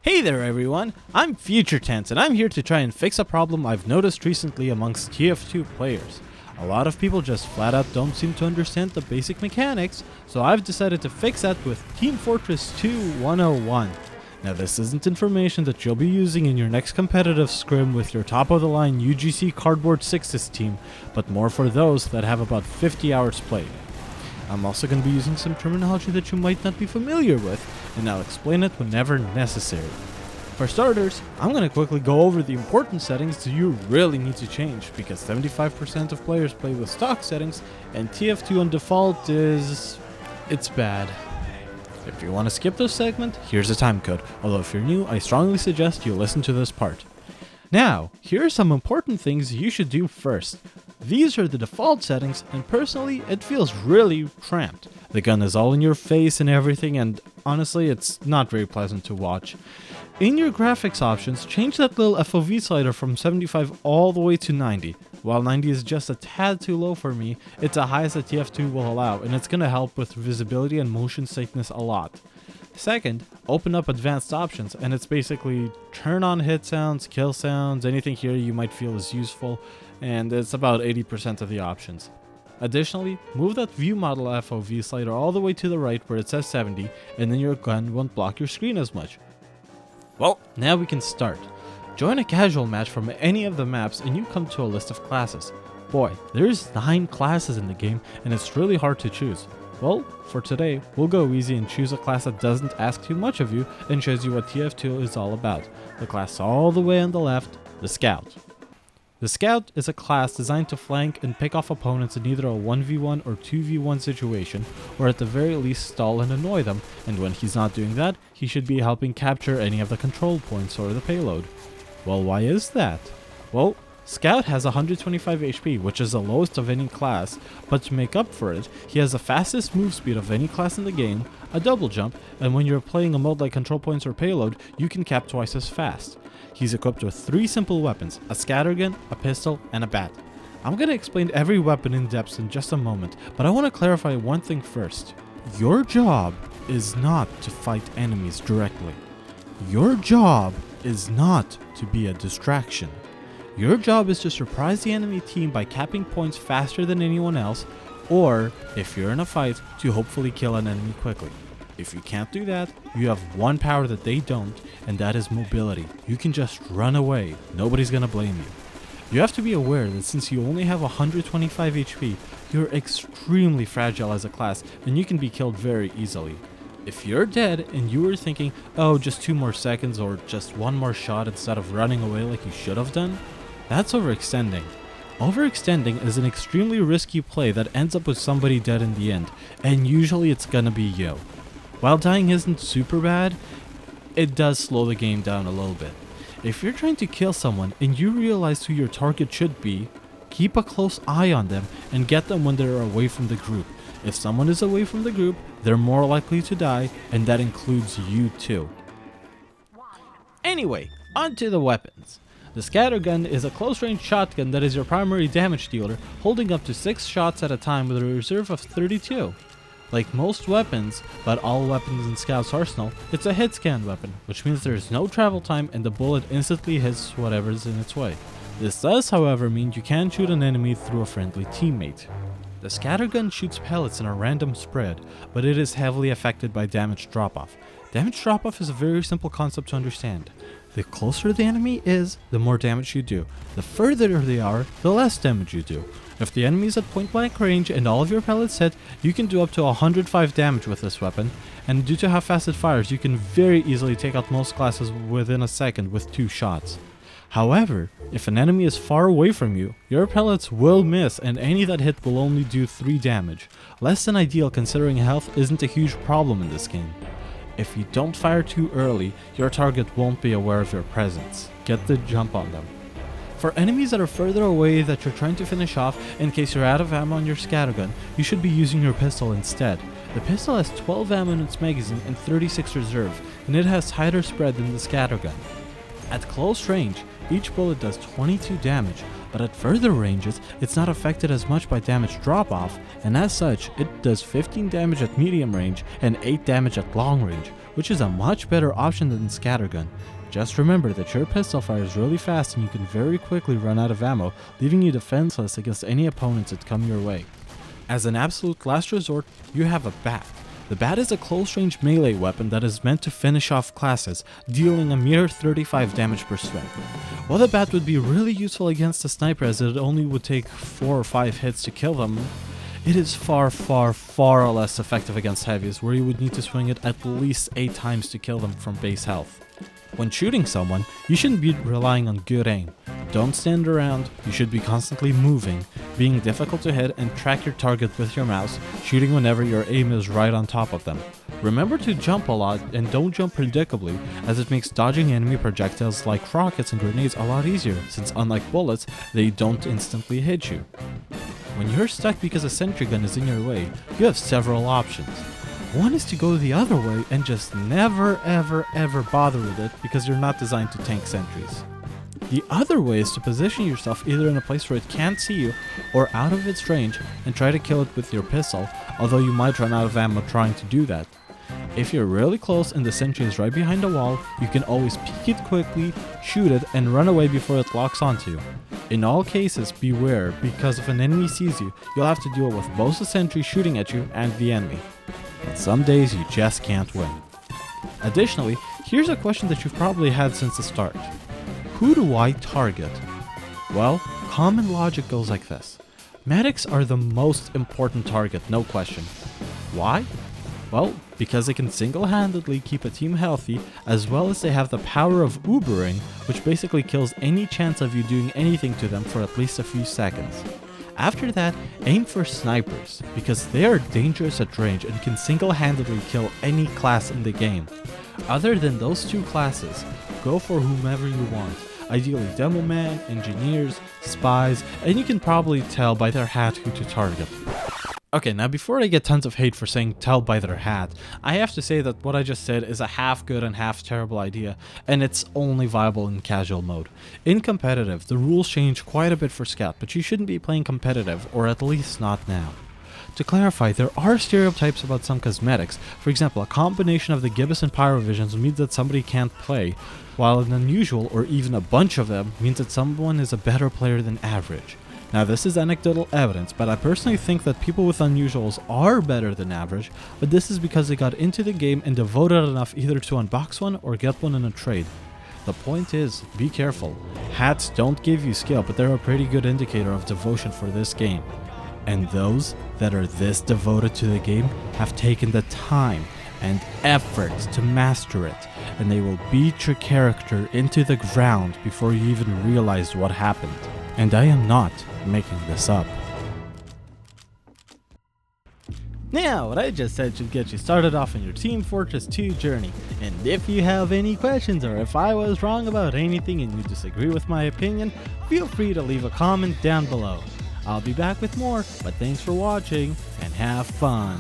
Hey there everyone, I'm Future Tense and I'm here to try and fix a problem I've noticed recently amongst TF2 players. A lot of people just flat out don't seem to understand the basic mechanics, so I've decided to fix that with Team Fortress 2 101. Now this isn't information that you'll be using in your next competitive scrim with your top of the line UGC Cardboard Sixes team, but more for those that have about 50 hours played. I'm also going to be using some terminology that you might not be familiar with, and I'll explain it whenever necessary. For starters, I'm going to quickly go over the important settings that you really need to change, because 75% of players play with stock settings, and TF2 on default it's bad. If you want to skip this segment, here's a time code, although if you're new, I strongly suggest you listen to this part. Now, here are some important things you should do first. These are the default settings, and personally, it feels really cramped. The gun is all in your face and everything, and honestly, it's not very pleasant to watch. In your graphics options, change that little FOV slider from 75 all the way to 90. While 90 is just a tad too low for me, it's the highest that TF2 will allow, and it's going to help with visibility and motion sickness a lot. Second, open up advanced options, and it's basically turn on hit sounds, kill sounds, anything here you might feel is useful, and it's about 80% of the options. Additionally, move that view model FOV slider all the way to the right where it says 70, and then your gun won't block your screen as much. Well, now we can start. Join a casual match from any of the maps and you come to a list of classes. Boy, there's 9 classes in the game and it's really hard to choose. Well, for today, we'll go easy and choose a class that doesn't ask too much of you and shows you what TF2 is all about. The class all the way on the left, the Scout. The Scout is a class designed to flank and pick off opponents in either a 1v1 or 2v1 situation, or at the very least stall and annoy them, and when he's not doing that, he should be helping capture any of the control points or the payload. Well, why is that? Well, Scout has 125 HP, which is the lowest of any class, but to make up for it, he has the fastest move speed of any class in the game, a double jump, and when you're playing a mode like control points or payload, you can cap twice as fast. He's equipped with 3 simple weapons, a scattergun, a pistol, and a bat. I'm going to explain every weapon in depth in just a moment, but I want to clarify one thing first. Your job is not to fight enemies directly. Your job is not to be a distraction. Your job is to surprise the enemy team by capping points faster than anyone else, or, if you're in a fight, to hopefully kill an enemy quickly. If you can't do that, you have one power that they don't, and that is mobility. You can just run away. Nobody's gonna blame you. You have to be aware that since you only have 125 HP, you're extremely fragile as a class, and you can be killed very easily. If you're dead and you were thinking, oh, just 2 more seconds or just 1 more shot instead of running away like you should have done, that's overextending. Overextending is an extremely risky play that ends up with somebody dead in the end, and usually it's gonna be you. While dying isn't super bad, it does slow the game down a little bit. If you're trying to kill someone and you realize who your target should be, keep a close eye on them and get them when they're away from the group. If someone is away from the group, they're more likely to die, and that includes you too. Anyway, on to the weapons. The Scattergun is a close-range shotgun that is your primary damage dealer, holding up to 6 shots at a time with a reserve of 32. Like most weapons, but all weapons in Scout's arsenal, it's a hit scan weapon, which means there is no travel time and the bullet instantly hits whatever's in its way. This does, however, mean you can shoot an enemy through a friendly teammate. The Scattergun shoots pellets in a random spread, but it is heavily affected by damage drop-off. Damage drop-off is a very simple concept to understand. The closer the enemy is, the more damage you do. The further they are, the less damage you do. If the enemy is at point blank range and all of your pellets hit, you can do up to 105 damage with this weapon, and due to how fast it fires, you can very easily take out most classes within a second with 2 shots. However, if an enemy is far away from you, your pellets will miss and any that hit will only do 3 damage. Less than ideal considering health isn't a huge problem in this game. If you don't fire too early, your target won't be aware of your presence. Get the jump on them. For enemies that are further away that you're trying to finish off, in case you're out of ammo on your scattergun, you should be using your pistol instead. The pistol has 12 ammo in its magazine and 36 reserve, and it has tighter spread than the scattergun. At close range, each bullet does 22 damage, but at further ranges, it's not affected as much by damage drop-off, and as such, it does 15 damage at medium range and 8 damage at long range, which is a much better option than Scattergun. Just remember that your pistol fires really fast and you can very quickly run out of ammo, leaving you defenseless against any opponents that come your way. As an absolute last resort, you have a bat. The bat is a close-range melee weapon that is meant to finish off classes, dealing a mere 35 damage per swing. While the bat would be really useful against a sniper as it only would take 4 or 5 hits to kill them, it is far less effective against heavies, where you would need to swing it at least 8 times to kill them from base health. When shooting someone, you shouldn't be relying on good aim. Don't stand around, you should be constantly moving, being difficult to hit, and track your target with your mouse, shooting whenever your aim is right on top of them. Remember to jump a lot and don't jump predictably, as it makes dodging enemy projectiles like rockets and grenades a lot easier, since unlike bullets, they don't instantly hit you. When you're stuck because a sentry gun is in your way, you have several options. One is to go the other way and just never ever bother with it because you're not designed to tank sentries. The other way is to position yourself either in a place where it can't see you or out of its range and try to kill it with your pistol, although you might run out of ammo trying to do that. If you're really close and the sentry is right behind a wall, you can always peek it quickly, shoot it, and run away before it locks onto you. In all cases, beware, because if an enemy sees you, you'll have to deal with both the sentry shooting at you and the enemy. But some days you just can't win. Additionally, here's a question that you've probably had since the start. Who do I target? Well, common logic goes like this. Medics are the most important target, no question. Why? Well, because they can single-handedly keep a team healthy, as well as they have the power of Ubering, which basically kills any chance of you doing anything to them for at least a few seconds. After that, aim for snipers, because they are dangerous at range and can single-handedly kill any class in the game. Other than those two classes, go for whomever you want, ideally demoman, engineers, spies, and you can probably tell by their hat who to target. Okay, now before I get tons of hate for saying tell by their hat, I have to say that what I just said is a half good and half terrible idea, and it's only viable in casual mode. In competitive, the rules change quite a bit for Scout, but you shouldn't be playing competitive, or at least not now. To clarify, there are stereotypes about some cosmetics. For example, a combination of the gibbous and pyrovisions means that somebody can't play, while an unusual or even a bunch of them means that someone is a better player than average. Now this is anecdotal evidence, but I personally think that people with unusuals are better than average, but this is because they got into the game and devoted enough either to unbox one or get one in a trade. The point is, be careful. Hats don't give you skill, but they're a pretty good indicator of devotion for this game. And those that are this devoted to the game have taken the time and effort to master it, and they will beat your character into the ground before you even realize what happened. And I am not making this up. Now, what I just said should get you started off on your Team Fortress 2 journey, and if you have any questions or if I was wrong about anything and you disagree with my opinion, feel free to leave a comment down below. I'll be back with more, but thanks for watching and have fun.